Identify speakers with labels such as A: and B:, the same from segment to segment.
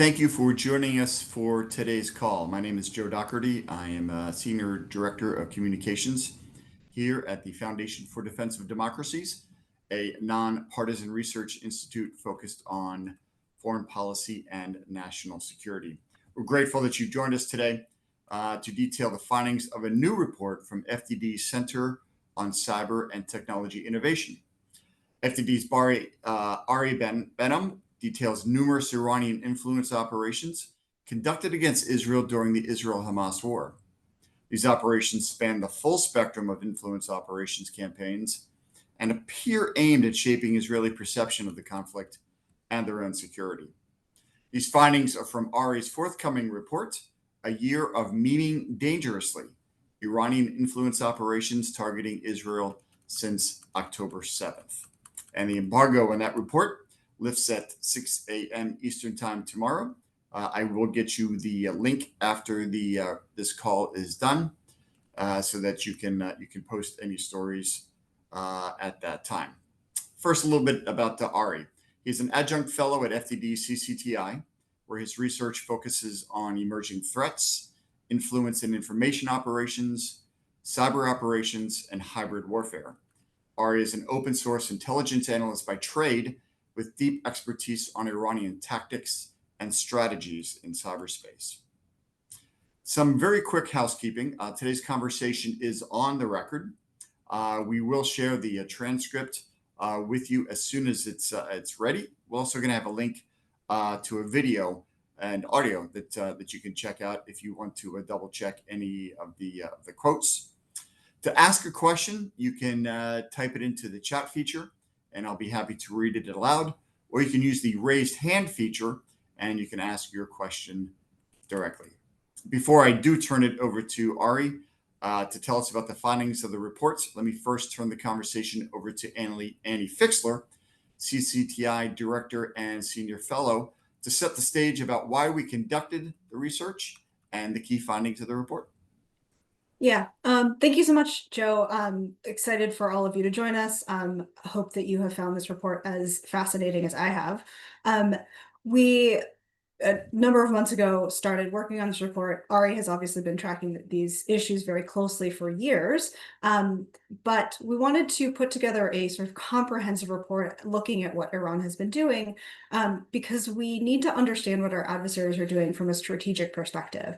A: Thank you for joining us for today's call. My name is Joe Doherty. I am a Senior Director of Communications here at the Foundation for Defense of Democracies, a nonpartisan research institute focused on foreign policy and national security. We're grateful that you joined us today to detail the findings of a new report from FDD's Center on Cyber and Technology Innovation. FDD's Ari Benham details numerous Iranian influence operations conducted against Israel during the Israel-Hamas war. These operations span the full spectrum of influence operations campaigns and appear aimed at shaping Israeli perception of the conflict and their own security. These findings are from Ari's forthcoming report, A Year of Memeing Dangerously, Iranian Influence Operations Targeting Israel Since October 7th. And the embargo on that report lifts at 6 a.m. Eastern Time tomorrow. I will get you the link after this call is done, so that you can post any stories at that time. First, a little bit about Ari. He's an adjunct fellow at FDD CCTI, where his research focuses on emerging threats, influence and information operations, cyber operations, and hybrid warfare. Ari is an open source intelligence analyst by trade with deep expertise on Iranian tactics and strategies in cyberspace. Some very quick housekeeping. Today's conversation is on the record. We will share the transcript with you as soon as it's ready. We're also going to have a link to a video and audio that you can check out if you want to double check any of the quotes. To ask a question, you can type it into the chat feature, and I'll be happy to read it aloud. Or you can use the raised hand feature, and you can ask your question directly. Before I do turn it over to Ari to tell us about the findings of the reports, let me first turn the conversation over to Annie Fixler, CCTI Director and Senior Fellow, to set the stage about why we conducted the research and the key findings of the report.
B: Yeah, thank you so much, Joe. I'm excited for all of you to join us. Hope that you have found this report as fascinating as I have. We, a number of months ago, started working on this report. Ari has obviously been tracking these issues very closely for years, but we wanted to put together a sort of comprehensive report looking at what Iran has been doing, because we need to understand what our adversaries are doing from a strategic perspective.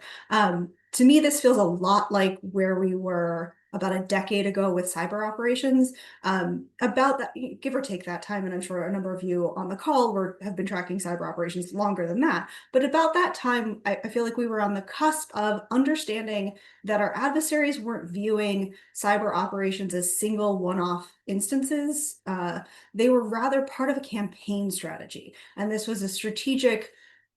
B: To me, this feels a lot like where we were about a decade ago with cyber operations, about that, give or take that time. And I'm sure a number of you on the call have been tracking cyber operations longer than that. But about that time, I feel like we were on the cusp of understanding that our adversaries weren't viewing cyber operations as single one-off instances. They were rather part of a campaign strategy. And this was a strategic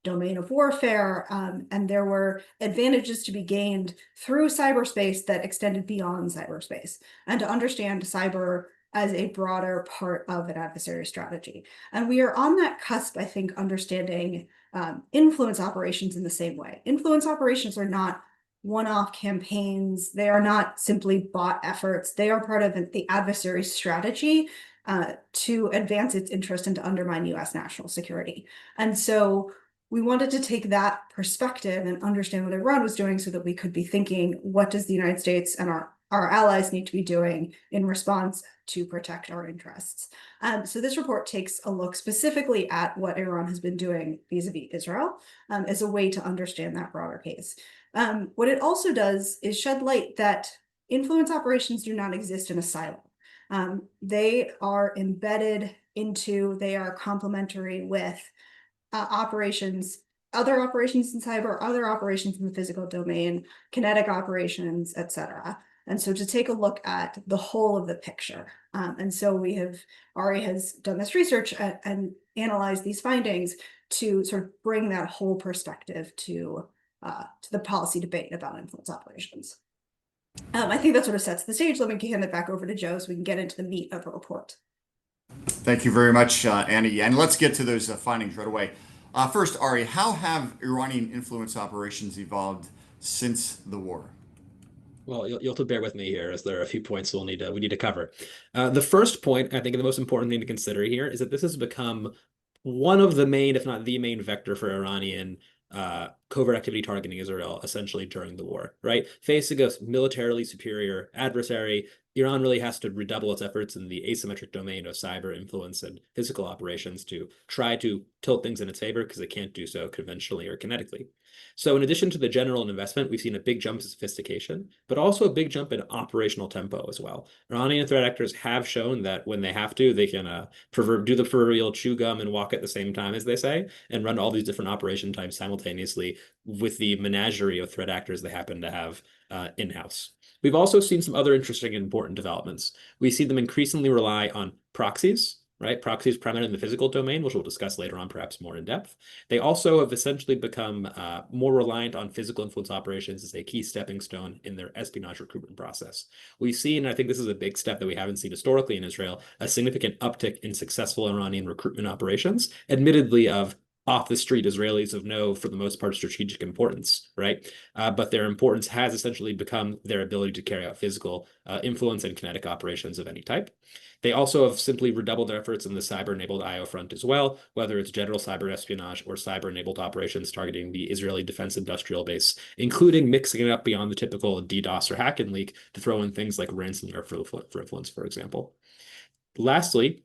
B: domain of warfare, and there were advantages to be gained through cyberspace that extended beyond cyberspace, and to understand cyber as a broader part of an adversary strategy. And we are on that cusp, I think, understanding influence operations in the same way. Influence operations are not one-off campaigns. They are not simply bot efforts. They are part of the adversary strategy to advance its interest and to undermine US national security. And so we wanted to take that perspective and understand what Iran was doing so that we could be thinking, what does the United States and our allies need to be doing in response to protect our interests? So this report takes a look specifically at what Iran has been doing vis-a-vis Israel as a way to understand that broader case. What it also does is shed light that influence operations do not exist in a silo. They are embedded into, they are complementary with operations, other operations in cyber, other operations in the physical domain, kinetic operations, etc. And so to take a look at the whole of the picture. And so Ari has done this research and analyzed these findings to sort of bring that whole perspective to the policy debate about influence operations. I think that sort of sets the stage. Let me hand it back over to Joe so we can get into the meat of the report.
A: Thank you very much, Annie. And let's get to those findings right away. First, Ari, how have Iranian influence operations evolved since the war?
C: Well, you'll have to bear with me here, as there are a few points we need to cover. The first point, I think, and the most important thing to consider here is that this has become one of the main, if not the main vector for Iranian covert activity targeting Israel essentially during the war, right? Facing a militarily superior adversary, Iran really has to redouble its efforts in the asymmetric domain of cyber influence and physical operations to try to tilt things in its favor because it can't do so conventionally or kinetically. So in addition to the general investment, we've seen a big jump in sophistication, but also a big jump in operational tempo as well. Iranian threat actors have shown that when they have to, they can do the proverbial chew gum and walk at the same time, as they say, and run all these different operation types simultaneously with the menagerie of threat actors they happen to have in-house. We've also seen some other interesting and important developments. We see them increasingly rely on proxies, right? Proxies primarily in the physical domain, which we'll discuss later on, perhaps more in depth. They also have essentially become more reliant on physical influence operations as a key stepping stone in their espionage recruitment process. We've seen, and I think this is a big step that we haven't seen historically in Israel, a significant uptick in successful Iranian recruitment operations, admittedly of off the street Israelis of no, for the most part, strategic importance, right? But their importance has essentially become their ability to carry out physical influence and kinetic operations of any type. They also have simply redoubled their efforts in the cyber-enabled IO front as well, whether it's general cyber espionage or cyber-enabled operations targeting the Israeli defense industrial base, including mixing it up beyond the typical DDoS or hack and leak to throw in things like ransomware for influence, for example. Lastly,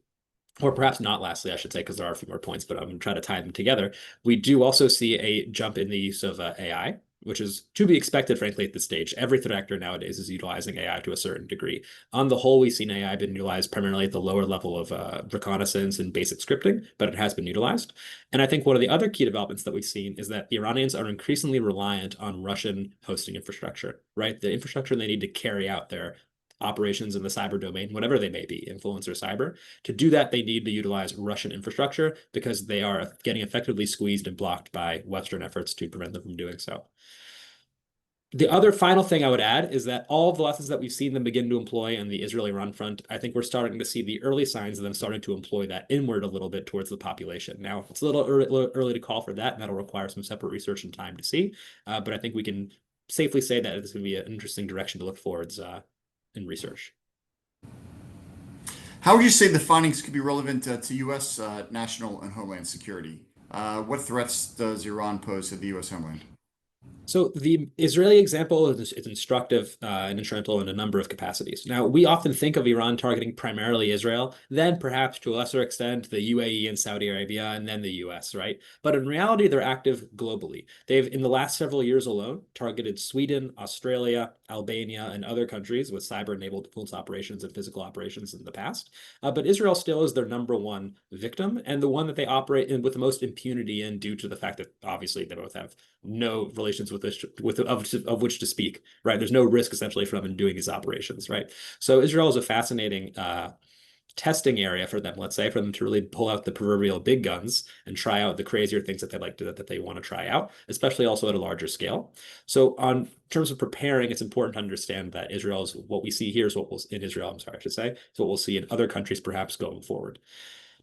C: or perhaps not lastly, I should say, because there are a few more points, but I'm going to try to tie them together. We do also see a jump in the use of AI, which is to be expected, frankly, at this stage. Every threat actor nowadays is utilizing AI to a certain degree. On the whole, we've seen AI been utilized primarily at the lower level of reconnaissance and basic scripting, but it has been utilized. And I think one of the other key developments that we've seen is that the Iranians are increasingly reliant on Russian hosting infrastructure, right? The infrastructure they need to carry out their operations in the cyber domain, whatever they may be, influence or cyber. To do that, they need to utilize Russian infrastructure because they are getting effectively squeezed and blocked by Western efforts to prevent them from doing so. The other final thing I would add is that all of the lessons that we've seen them begin to employ on the Israel-Iran front, I think we're starting to see the early signs of them starting to employ that inward a little bit towards the population. Now, it's a little early to call for that, and that'll require some separate research and time to see. But I think we can safely say that it's going to be an interesting direction to look forwards in research.
A: How would you say the findings could be relevant to U.S. National and homeland security? What threats does Iran pose to the U.S. homeland?
C: So the Israeli example is instructive and instrumental in a number of capacities. Now, we often think of Iran targeting primarily Israel, then perhaps to a lesser extent the UAE and Saudi Arabia, and then the US, right? But in reality, they're active globally. They've, in the last several years alone, targeted Sweden, Australia, Albania, and other countries with cyber-enabled influence operations and physical operations in the past. But Israel still is their number one victim and the one that they operate in with the most impunity in due to the fact that obviously they both have no relations with this, of which to speak, right? There's no risk essentially for them in doing these operations, right? So Israel is a fascinating testing area for them, let's say, for them to really pull out the proverbial big guns and try out the crazier things that they like to, that they want to try out, especially also at a larger scale. So on terms of preparing, it's important to understand that Israel is what we see here is what we'll in Israel, I'm sorry, I should say, is what we'll see in other countries perhaps going forward.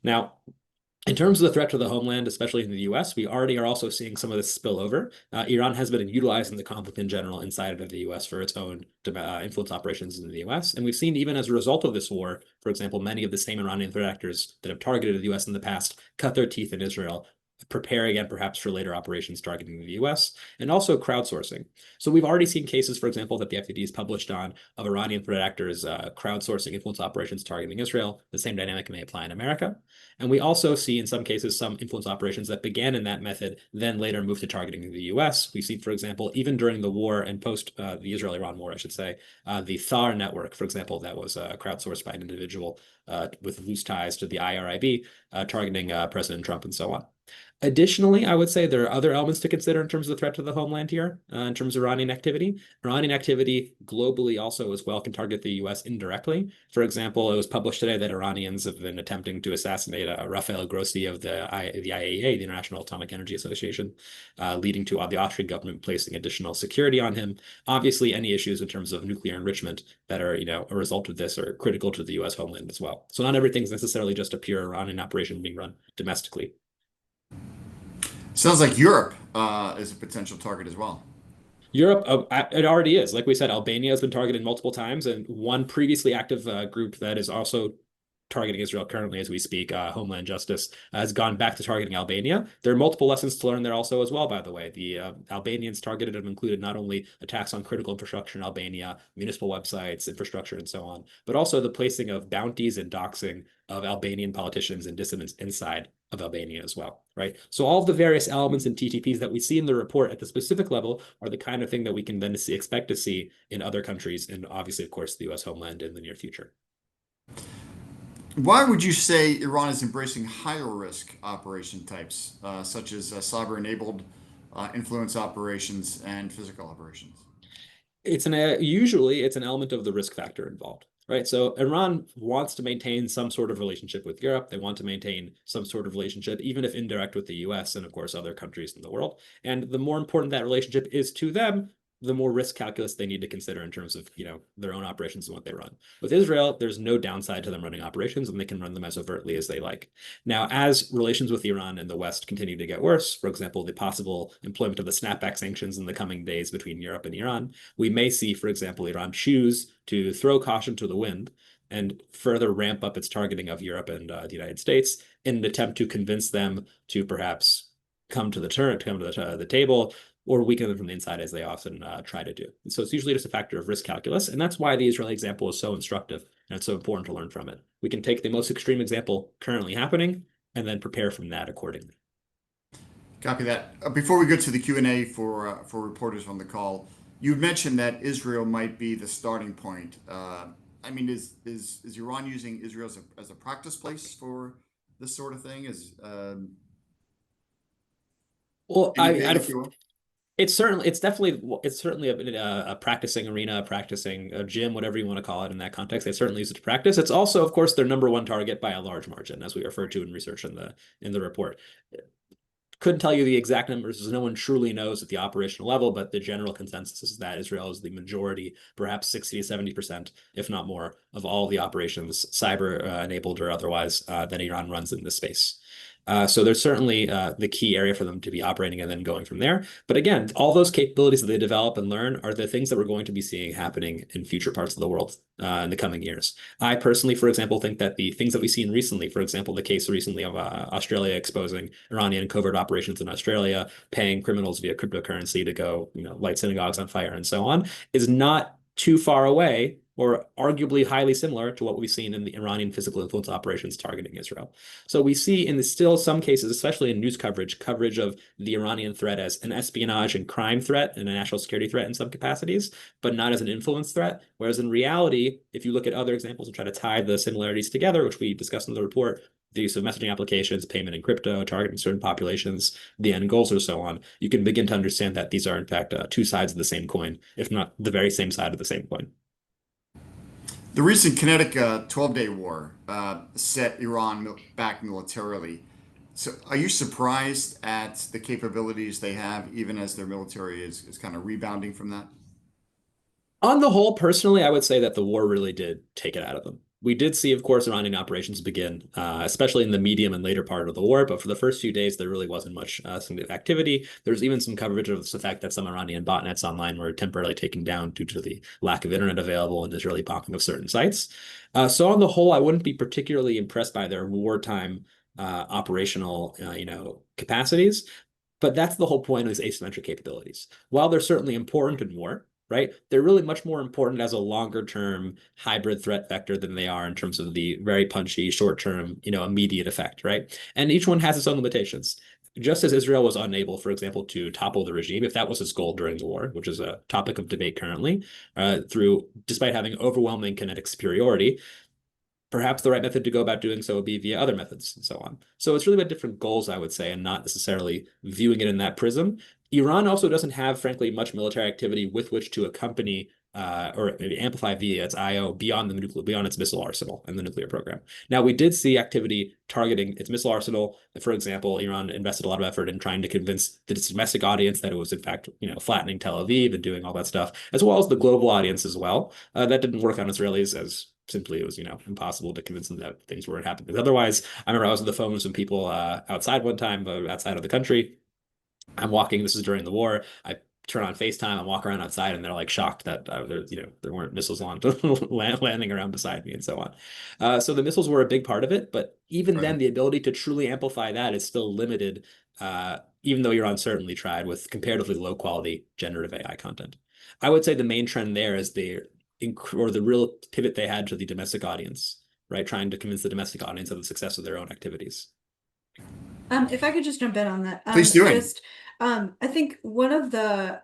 C: Now, in terms of the threat to the homeland, especially in the US, we already are also seeing some of this spill over. Iran has been utilizing the conflict in general inside of the US for its own influence operations in the US. And we've seen even as a result of this war, for example, many of the same Iranian threat actors that have targeted the US in the past cut their teeth in Israel, preparing again perhaps for later operations targeting the US, and also crowdsourcing. So we've already seen cases, for example, that the FDD has published on of Iranian threat actors crowdsourcing influence operations targeting Israel. The same dynamic may apply in America. And we also see in some cases some influence operations that began in that method, then later moved to targeting the US. We've seen, for example, even during the war and post the Israel-Iran war, I should say, the THAR network, for example, that was crowdsourced by an individual with loose ties to the IRIB, targeting President Trump and so on. Additionally, I would say there are other elements to consider in terms of the threat to the homeland here, in terms of Iranian activity. Iranian activity globally also as well can target the US indirectly. For example, it was published today that Iranians have been attempting to assassinate Rafael Grossi of the IAEA, the International Atomic Energy Association, leading to the Austrian government placing additional security on him. Obviously, any issues in terms of nuclear enrichment that are, a result of this are critical to the US homeland as well. So not everything's necessarily just a pure Iranian operation being run domestically.
A: Sounds like Europe is a potential target as well.
C: Europe, it already is. Like we said, Albania has been targeted multiple times, and one previously active group that is also targeting Israel currently as we speak. Homeland Justice has gone back to targeting Albania. There are multiple lessons to learn there also as well, by the way. The Albanians targeted have included not only attacks on critical infrastructure in Albania, municipal websites, infrastructure, and so on, but also the placing of bounties and doxing of Albanian politicians and dissidents inside of Albania as well, right? So all of the various elements and TTPs that we see in the report at the specific level are the kind of thing that we can then expect to see in other countries, and obviously, of course, the U.S. homeland in the near future.
A: Why would you say Iran is embracing higher risk operation types, such as cyber-enabled influence operations and physical operations?
C: Usually it's an element of the risk factor involved, right? So Iran wants to maintain some sort of relationship with Europe. They want to maintain some sort of relationship, even if indirect, with the US and, of course, other countries in the world. And the more important that relationship is to them, the more risk calculus they need to consider in terms of, their own operations and what they run. With Israel, there's no downside to them running operations, and they can run them as overtly as they like. Now, as relations with Iran and the West continue to get worse, for example, the possible employment of the snapback sanctions in the coming days between Europe and Iran, we may see, for example, Iran choose to throw caution to the wind and further ramp up its targeting of Europe and the United States in an attempt to convince them to perhaps come to the table, or weaken them from the inside, as they often try to do. And so it's usually just a factor of risk calculus, and that's why the Israeli example is so instructive, and it's so important to learn from it. We can take the most extreme example currently happening and then prepare from that accordingly.
A: Copy that. Before we go to the Q&A for reporters on the call, you mentioned that Israel might be the starting point. I mean, is Iran using Israel as a practice place for this sort of thing?
C: Well,
A: anything,
C: it's certainly a practicing arena, a practicing a gym, whatever you want to call it in that context. They certainly use it to practice. It's also, of course, their number one target by a large margin, as we refer to in research in the report. Couldn't tell you the exact numbers, as no one truly knows at the operational level, but the general consensus is that Israel is the majority, perhaps 60 to 70%, if not more, of all the operations, cyber enabled or otherwise, that Iran runs in this space. So there's certainly the key area for them to be operating and then going from there. But again, all those capabilities that they develop and learn are the things that we're going to be seeing happening in future parts of the world in the coming years. I personally, for example, think that the things that we've seen recently, for example, the case recently of Australia exposing Iranian covert operations in Australia, paying criminals via cryptocurrency to go, light synagogues on fire and so on, is not too far away or arguably highly similar to what we've seen in the Iranian physical influence operations targeting Israel. So we see in still some cases, especially in news coverage of the Iranian threat as an espionage and crime threat and a national security threat in some capacities, but not as an influence threat. Whereas in reality, if you look at other examples and try to tie the similarities together, which we discussed in the report, the use of messaging applications, payment in crypto, targeting certain populations, the end goals, or so on, you can begin to understand that these are, in fact, two sides of the same coin, if not the very same side of the same coin.
A: The recent kinetic 12-day war set Iran back militarily. So are you surprised at the capabilities they have, even as their military is kind of rebounding from that?
C: On the whole, personally, I would say that the war really did take it out of them. We did see, of course, Iranian operations begin, especially in the medium and later part of the war. But for the first few days, there really wasn't much significant activity. There was even some coverage of the fact that some Iranian botnets online were temporarily taken down due to the lack of internet available and Israeli bombing of certain sites. So on the whole, I wouldn't be particularly impressed by their wartime operational, capacities. But that's the whole point of these asymmetric capabilities. While they're certainly important in war, right? They're really much more important as a longer term hybrid threat vector than they are in terms of the very punchy short term, immediate effect, right? And each one has its own limitations. Just as Israel was unable, for example, to topple the regime, if that was its goal during the war, which is a topic of debate currently, despite having overwhelming kinetic superiority, perhaps the right method to go about doing so would be via other methods and so on. So it's really about different goals, I would say, and not necessarily viewing it in that prism. Iran also doesn't have, frankly, much military activity with which to accompany or maybe amplify via its IO beyond its missile arsenal and the nuclear program. Now, we did see activity targeting its missile arsenal. For example, Iran invested a lot of effort in trying to convince the domestic audience that it was, in fact, flattening Tel Aviv and doing all that stuff, as well as the global audience as well. That didn't work on Israelis, as simply it was, impossible to convince them that things weren't happening. Otherwise, I remember I was on the phone with some people outside one time, outside of the country. I'm walking, this is during the war. I turn on FaceTime and walk around outside, and they're like shocked that there weren't missiles landing around beside me and so on. So the missiles were a big part of it, but even then, the ability to truly amplify that is still limited, even though Iran certainly tried with comparatively low quality generative AI content. I would say the main trend there is the real pivot they had to the domestic audience, right? Trying to convince the domestic audience of the success of their own activities.
B: If I could just jump in on that.
A: Please do.
B: I think one of the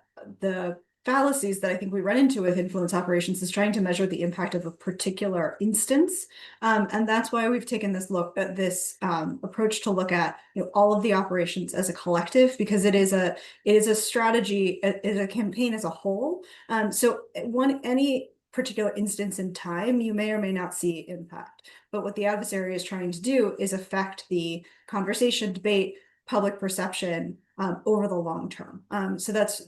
B: fallacies that I think we run into with influence operations is trying to measure the impact of a particular instance. And that's why we've taken this approach to look at all of the operations as a collective, because it is a strategy, it is a campaign as a whole. So any particular instance in time, you may or may not see impact. But what the adversary is trying to do is affect the conversation, debate, public perception over the long term. So that's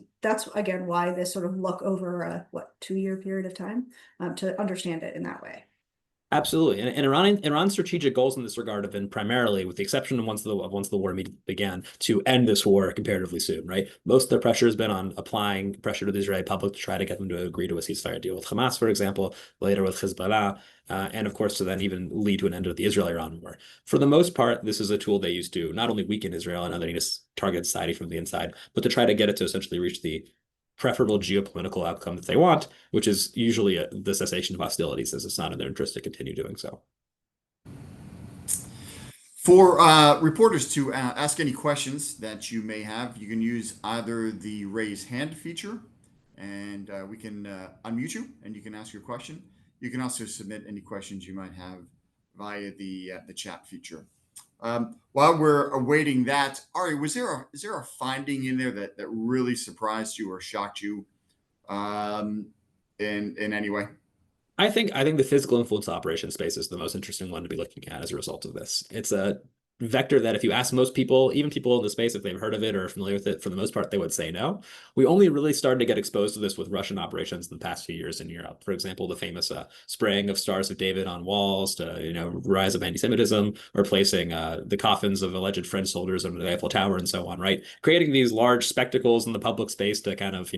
B: again why this sort of look over a 2-year period of time to understand it in that way.
C: Absolutely, and Iran's strategic goals in this regard have been primarily, with the exception of once the war began, to end this war comparatively soon. Right, most of the pressure has been on applying pressure to the Israeli public to try to get them to agree to a ceasefire deal with Hamas, for example, later with Hezbollah, and of course to then even lead to an end of the Israel-Iran war. For the most part, this is a tool they use to not only weaken Israel and other target society from the inside, but to try to get it to essentially reach the preferable geopolitical outcome that they want, which is usually the cessation of hostilities, as it's not in their interest to continue doing so.
A: For reporters to ask any questions that you may have, you can use either the raise hand feature, and we can unmute you, and you can ask your question. You can also submit any questions you might have via the chat feature. While we're awaiting that, Ari, is there a finding in there that really surprised you or shocked you in any way?
C: I think the physical influence operation space is the most interesting one to be looking at as a result of this. It's a vector that if you ask most people, even people in the space, if they've heard of it or are familiar with it, for the most part, they would say no. We only really started to get exposed to this with Russian operations in the past few years in Europe. For example, the famous spraying of Stars of David on walls to, rise of anti-Semitism, or placing the coffins of alleged French soldiers under the Eiffel Tower and so on, right? Creating these large spectacles in the public space to kind of,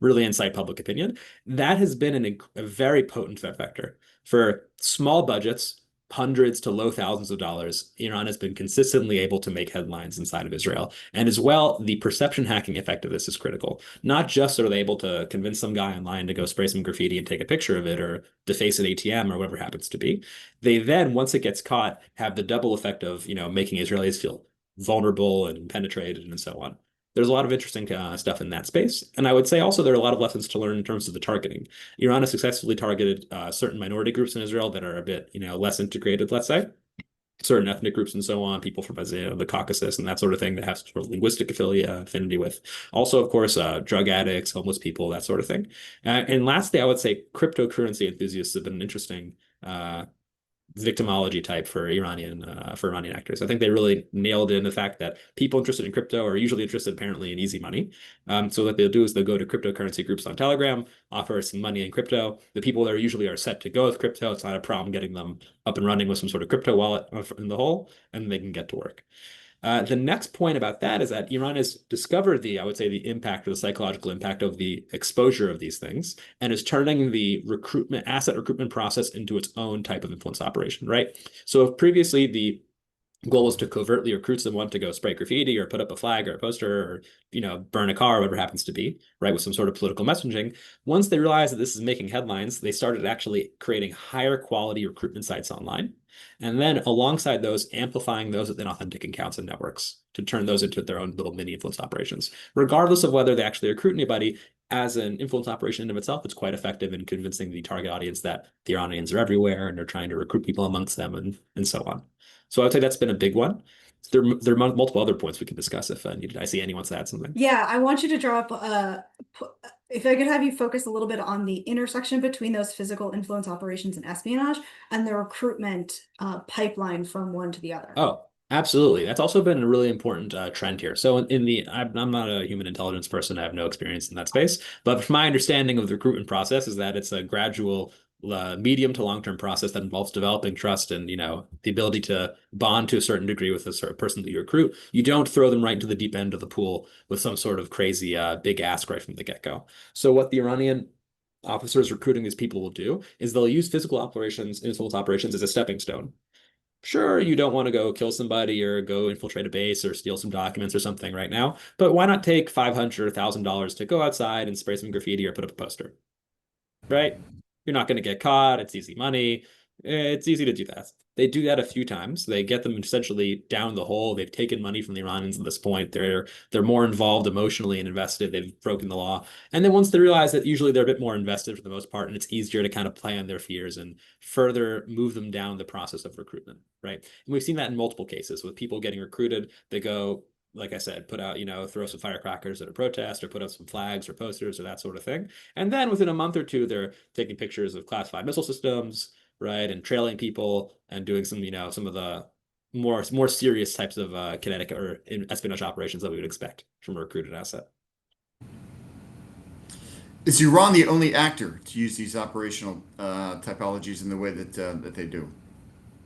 C: really incite public opinion. That has been a very potent vector. For small budgets, hundreds to low thousands of dollars, Iran has been consistently able to make headlines inside of Israel. And as well, the perception hacking effect of this is critical. Not just are they able to convince some guy online to go spray some graffiti and take a picture of it, or deface an ATM or whatever it happens to be. They then, once it gets caught, have the double effect of, making Israelis feel vulnerable and penetrated and so on. There's a lot of interesting stuff in that space. And I would say also there are a lot of lessons to learn in terms of the targeting. Iran has successfully targeted certain minority groups in Israel that are a bit, less integrated, let's say. Certain ethnic groups and so on, people from the Caucasus and that sort of thing that have sort of linguistic affinity with. Also, of course, drug addicts, homeless people, that sort of thing. And lastly, I would say cryptocurrency enthusiasts have been an interesting victimology type for Iranian actors. I think they really nailed in the fact that people interested in crypto are usually interested apparently in easy money. So what they'll do is they'll go to cryptocurrency groups on Telegram, offer some money in crypto. The people there usually are set to go with crypto. It's not a problem getting them up and running with some sort of crypto wallet in the hole, and they can get to work. The next point about that is that Iran has discovered I would say, the impact or the psychological impact of the exposure of these things, and is turning the asset recruitment process into its own type of influence operation, right? So if previously the goal was to covertly recruit someone to go spray graffiti or put up a flag or a poster or, burn a car or whatever happens to be, right, with some sort of political messaging. Once they realized that this is making headlines, they started actually creating higher quality recruitment sites online. And then alongside those, amplifying those within authentic accounts and networks to turn those into their own little mini influence operations. Regardless of whether they actually recruit anybody, as an influence operation in of itself, it's quite effective in convincing the target audience that the Iranians are everywhere and they're trying to recruit people amongst them and so on. So I'd say that's been a big one. There are multiple other points we can discuss if needed. I see anyone wants to add something.
B: Yeah, I want you to draw up, if I could have you focus a little bit on the intersection between those physical influence operations and espionage and the recruitment pipeline from one to the other.
C: Oh, absolutely. That's also been a really important trend here. So I'm not a human intelligence person. I have no experience in that space. But my understanding of the recruitment process is that it's a gradual medium to long-term process that involves developing trust and, the ability to bond to a certain degree with a sort of person that you recruit. You don't throw them right into the deep end of the pool with some sort of crazy big ask right from the get-go. So what the Iranian officers recruiting these people will do is they'll use physical operations, influence operations as a stepping stone. Sure, you don't want to go kill somebody or go infiltrate a base or steal some documents or something right now, but why not take $500 or $1,000 to go outside and spray some graffiti or put up a poster, right? You're not going to get caught. It's easy money. It's easy to do that. They do that a few times. They get them essentially down the hole. They've taken money from the Iranians at this point. They're more involved emotionally and invested. They've broken the law. And then once they realize that usually they're a bit more invested for the most part, and it's easier to kind of play on their fears and further move them down the process of recruitment, right? And we've seen that in multiple cases with people getting recruited. They go, like I said, put out, throw some firecrackers at a protest or put up some flags or posters or that sort of thing. And then within a month or two, they're taking pictures of classified missile systems, right, and trailing people and doing some, some of the more serious types of kinetic or espionage operations that we would expect from a recruited asset.
A: Is Iran the only actor to use these operational typologies in the way that they do?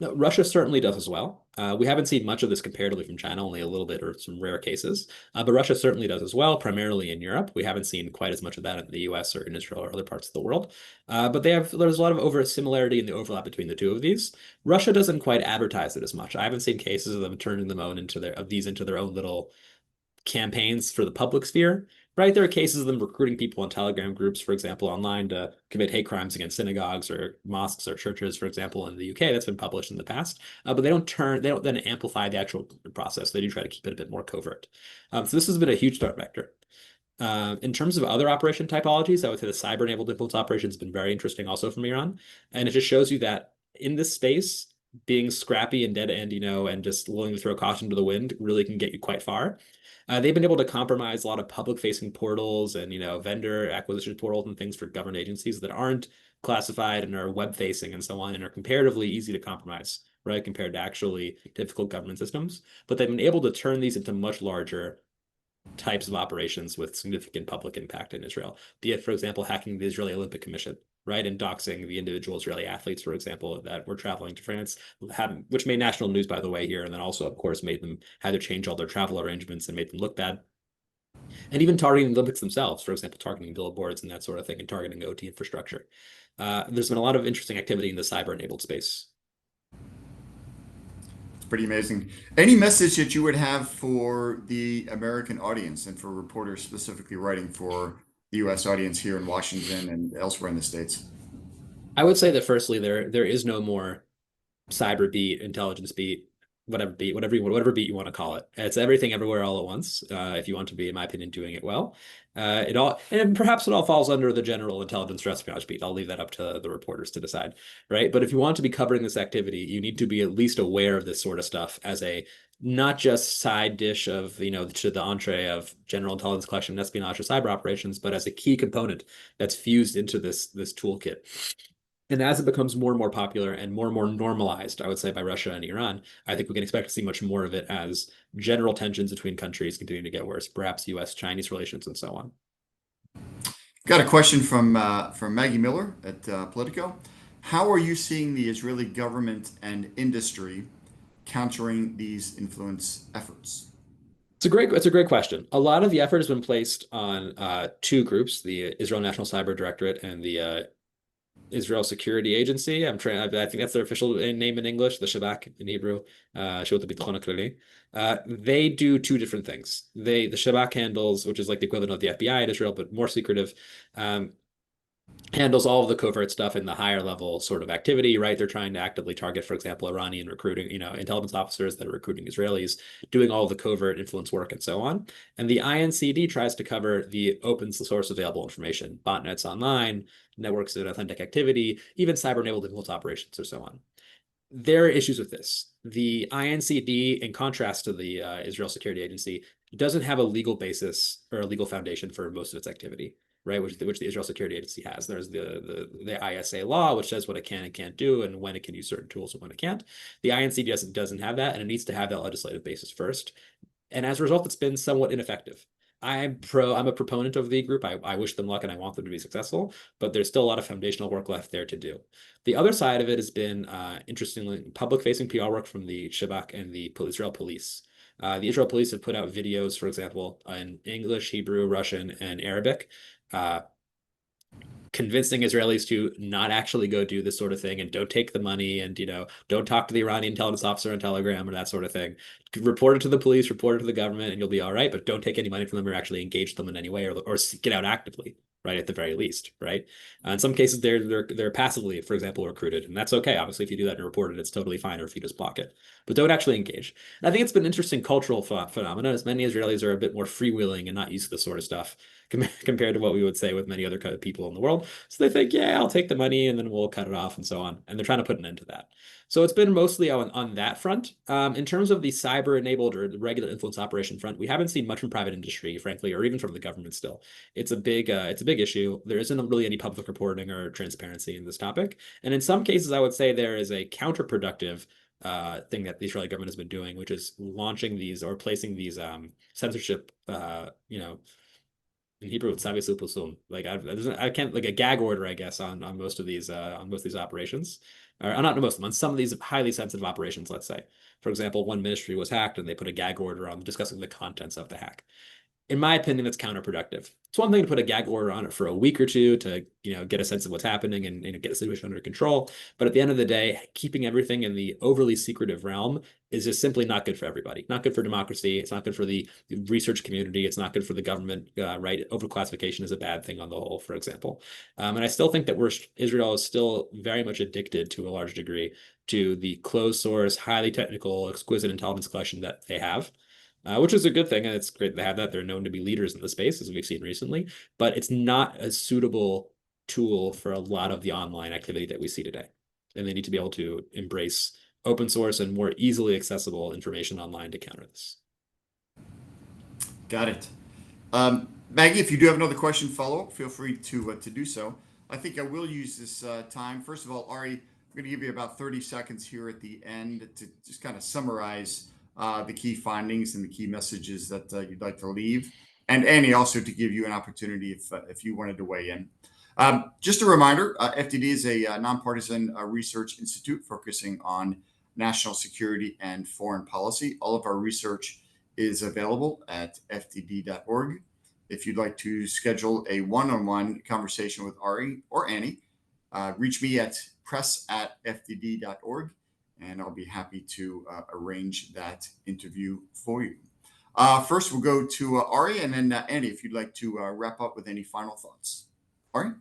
C: No, Russia certainly does as well. We haven't seen much of this comparatively from China, only a little bit or some rare cases. But Russia certainly does as well, primarily in Europe. We haven't seen quite as much of that in the US or in Israel or other parts of the world. But there's a lot of similarity in the overlap between the two of these. Russia doesn't quite advertise it as much. I haven't seen cases of them turning them into their own little campaigns for the public sphere, right? There are cases of them recruiting people in Telegram groups, for example, online to commit hate crimes against synagogues or mosques or churches, for example, in the UK. That's been published in the past, but they don't then amplify the actual process. They do try to keep it a bit more covert. So this has been a huge threat vector. In terms of other operation typologies, I would say the cyber-enabled influence operation has been very interesting also from Iran. And it just shows you that in this space, being scrappy and dead end, and just willing to throw caution to the wind really can get you quite far. They've been able to compromise a lot of public-facing portals and, vendor acquisition portals and things for government agencies that aren't classified and are web-facing and so on, and are comparatively easy to compromise, right, compared to actually difficult government systems. But they've been able to turn these into much larger types of operations with significant public impact in Israel, be it, for example, hacking the Israeli Olympic Commission, right, and doxing the individual Israeli athletes, for example, that were traveling to France, which made national news, by the way, here, and then also, of course, made them had to change all their travel arrangements and made them look bad. And even targeting the Olympics themselves, for example, targeting billboards and that sort of thing, and targeting OT infrastructure. There's been a lot of interesting activity in the cyber-enabled space.
A: Pretty amazing. Any message that you would have for the American audience and for reporters specifically writing for the U.S. audience here in Washington and elsewhere in the States?
C: I would say that firstly, there is no more cyber beat, intelligence beat, whatever beat you want to call it. It's everything everywhere all at once. If you want to be, in my opinion, doing it well, perhaps it all falls under the general intelligence or espionage beat. I'll leave that up to the reporters to decide, right? But if you want to be covering this activity, you need to be at least aware of this sort of stuff as a not just side dish of, to the entree of general intelligence collection, espionage, or cyber operations, but as a key component that's fused into this toolkit. And as it becomes more and more popular and more normalized, I would say, by Russia and Iran, I think we can expect to see much more of it as general tensions between countries continue to get worse, perhaps U.S.-Chinese relations and so on.
A: Got a question from Maggie Miller at Politico. How are you seeing the Israeli government and industry countering these influence efforts?
C: It's a great question. A lot of the effort has been placed on two groups, the Israel National Cyber Directorate and the Israel Security Agency. I think that's their official name in English, the Shabak in Hebrew, Shirat Biטachon Klali. They do two different things. The Shabak handles, which is like the equivalent of the FBI in Israel, but more secretive, handles all of the covert stuff in the higher level sort of activity, right? They're trying to actively target, for example, Iranian recruiting, intelligence officers that are recruiting Israelis, doing all of the covert influence work and so on. And the INCD tries to cover the open source available information, botnets online, networks of authentic activity, even cyber-enabled influence operations or so on. There are issues with this. The INCD, in contrast to the Israel Security Agency, doesn't have a legal basis or a legal foundation for most of its activity, right? Which the Israel Security Agency has. There's the ISA law, which says what it can and can't do and when it can use certain tools and when it can't. The INCD doesn't have that, and it needs to have that legislative basis first. And as a result, it's been somewhat ineffective. I'm a proponent of the group. I wish them luck and I want them to be successful, but there's still a lot of foundational work left there to do. The other side of it has been, interestingly, public-facing PR work from the Shabak and the Israel police. The Israel police have put out videos, for example, in English, Hebrew, Russian, and Arabic, convincing Israelis to not actually go do this sort of thing and don't take the money and, don't talk to the Iranian intelligence officer on Telegram or that sort of thing. Report it to the police, report it to the government, and you'll be all right, but don't take any money from them or actually engage them in any way or seek it out actively, right, at the very least, right? In some cases, they're passively, for example, recruited, and that's okay. Obviously, if you do that and report it, it's totally fine, or if you just block it. But don't actually engage. And I think it's been an interesting cultural phenomenon, as many Israelis are a bit more freewheeling and not used to this sort of stuff compared to what we would say with many other kind of people in the world. So they think, yeah, I'll take the money and then we'll cut it off and so on. And they're trying to put an end to that. So it's been mostly on that front. In terms of the cyber-enabled or the regular influence operation front, we haven't seen much from private industry, frankly, or even from the government still. It's a big issue. There isn't really any public reporting or transparency in this topic. And in some cases, I would say there is a counterproductive thing that the Israeli government has been doing, which is launching these or placing these censorship, in Hebrew, it's like I can't, like, a gag order, I guess, on most of these operations, or not most of them, on some of these highly sensitive operations. Let's say, for example, one ministry was hacked, and they put a gag order on discussing the contents of the hack. In my opinion, that's counterproductive. It's one thing to put a gag order on it for a week or two to, get a sense of what's happening and get the situation under control. But at the end of the day, keeping everything in the overly secretive realm is just simply not good for everybody. Not good for democracy. It's not good for the research community. It's not good for the government, right? Overclassification is a bad thing on the whole, for example. And I still think that Israel is still very much addicted to a large degree to the closed source, highly technical, exquisite intelligence collection that they have. Which is a good thing, and it's great to have that. They're known to be leaders in the space, as we've seen recently, but it's not a suitable tool for a lot of the online activity that we see today. And they need to be able to embrace open source and more easily accessible information online to counter this.
A: Got it. Maggie, if you do have another question, follow-up, feel free to do so. I think I will use this time. First of all, Ari, I'm going to give you about 30 seconds here at the end to just kind of summarize the key findings and the key messages that you'd like to leave. And Annie, also to give you an opportunity if you wanted to weigh in. Just a reminder, FDD is a nonpartisan research institute focusing on national security and foreign policy. All of our research is available at fdd.org. If you'd like to schedule a one-on-one conversation with Ari or Annie, reach me at press@fdd.org, and I'll be happy to arrange that interview for you. First, we'll go to Ari, and then Annie, if you'd like to wrap up with any final thoughts. Ari?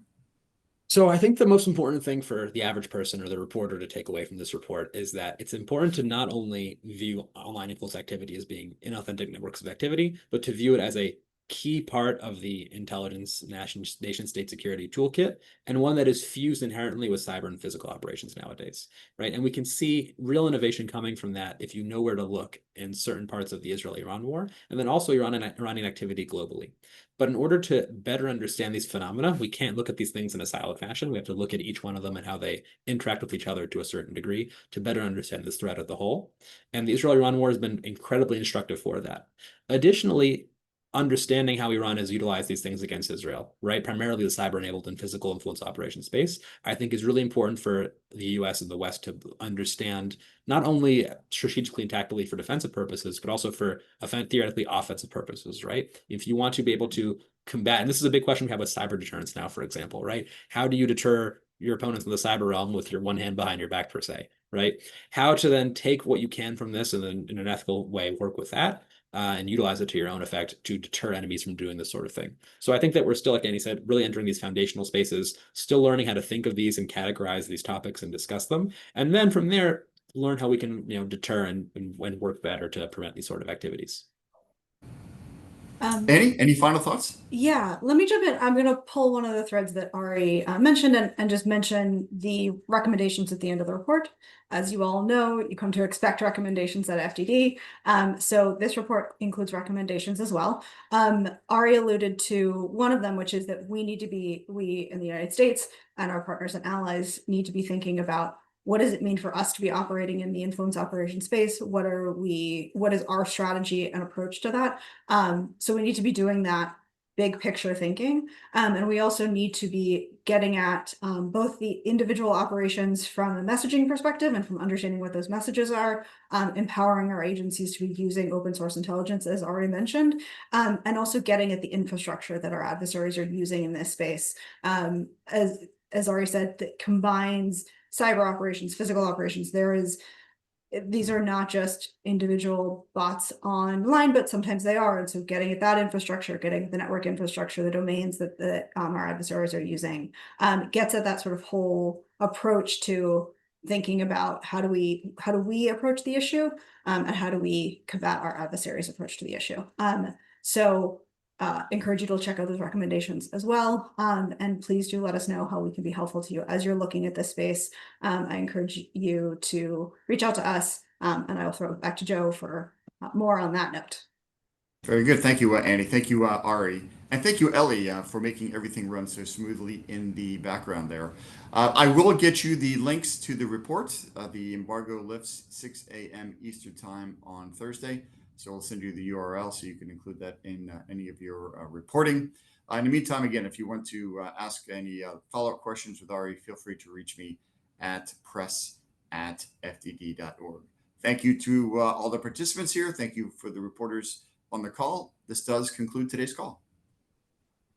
C: So I think the most important thing for the average person or the reporter to take away from this report is that it's important to not only view online influence activity as being inauthentic networks of activity, but to view it as a key part of the intelligence nation state security toolkit, and one that is fused inherently with cyber and physical operations nowadays, right? And we can see real innovation coming from that if you know where to look in certain parts of the Israeli-Iran war, and then also Iranian activity globally. But in order to better understand these phenomena, we can't look at these things in a siloed fashion. We have to look at each one of them and how they interact with each other to a certain degree to better understand this threat as a whole. And the Israel-Iran war has been incredibly instructive for that. Additionally, understanding how Iran has utilized these things against Israel, right? Primarily the cyber-enabled and physical influence operation space, I think is really important for the US and the West to understand, not only strategically and tactically for defensive purposes, but also for theoretically offensive purposes, right? If you want to be able to combat, and this is a big question we have with cyber deterrence now, for example, right? How do you deter your opponents in the cyber realm with your one hand behind your back, per se, right? How to then take what you can from this and then in an ethical way work with that, and utilize it to your own effect to deter enemies from doing this sort of thing. So I think that we're still, like Annie said, really entering these foundational spaces, still learning how to think of these and categorize these topics and discuss them. And then from there, learn how we can, deter and work better to prevent these sort of activities.
A: Annie, any final thoughts?
B: Yeah, let me jump in. I'm going to pull one of the threads that Ari mentioned and just mention the recommendations at the end of the report. As you all know, you come to expect recommendations at FDD. So this report includes recommendations as well. Ari alluded to one of them, which is that we in the United States and our partners and allies need to be thinking about what does it mean for us to be operating in the influence operation space? What is our strategy and approach to that? So we need to be doing that big picture thinking. And we also need to be getting at both the individual operations from a messaging perspective and from understanding what those messages are, empowering our agencies to be using open source intelligence, as already mentioned, and also getting at the infrastructure that our adversaries are using in this space. As Ari said, that combines cyber operations, physical operations. These are not just individual bots online, but sometimes they are. And so getting at that infrastructure, getting at the network infrastructure, the domains that our adversaries are using, gets at that sort of whole approach to thinking about how do we approach the issue, and how do we combat our adversaries' approach to the issue. So encourage you to check out those recommendations as well. And please do let us know how we can be helpful to you as you're looking at this space. I encourage you to reach out to us, and I will throw it back to Joe for more on that note.
A: Very good. Thank you, Annie. Thank you, Ari. And thank you, Ellie, for making everything run so smoothly in the background there. I will get you the links to the report. The embargo lifts 6 a.m. Eastern time on Thursday. So I'll send you the URL so you can include that in any of your reporting. In the meantime, again, if you want to ask any follow-up questions with Ari, feel free to reach me at press@fdd.org. Thank you to all the participants here. Thank you for the reporters on the call. This does conclude today's call.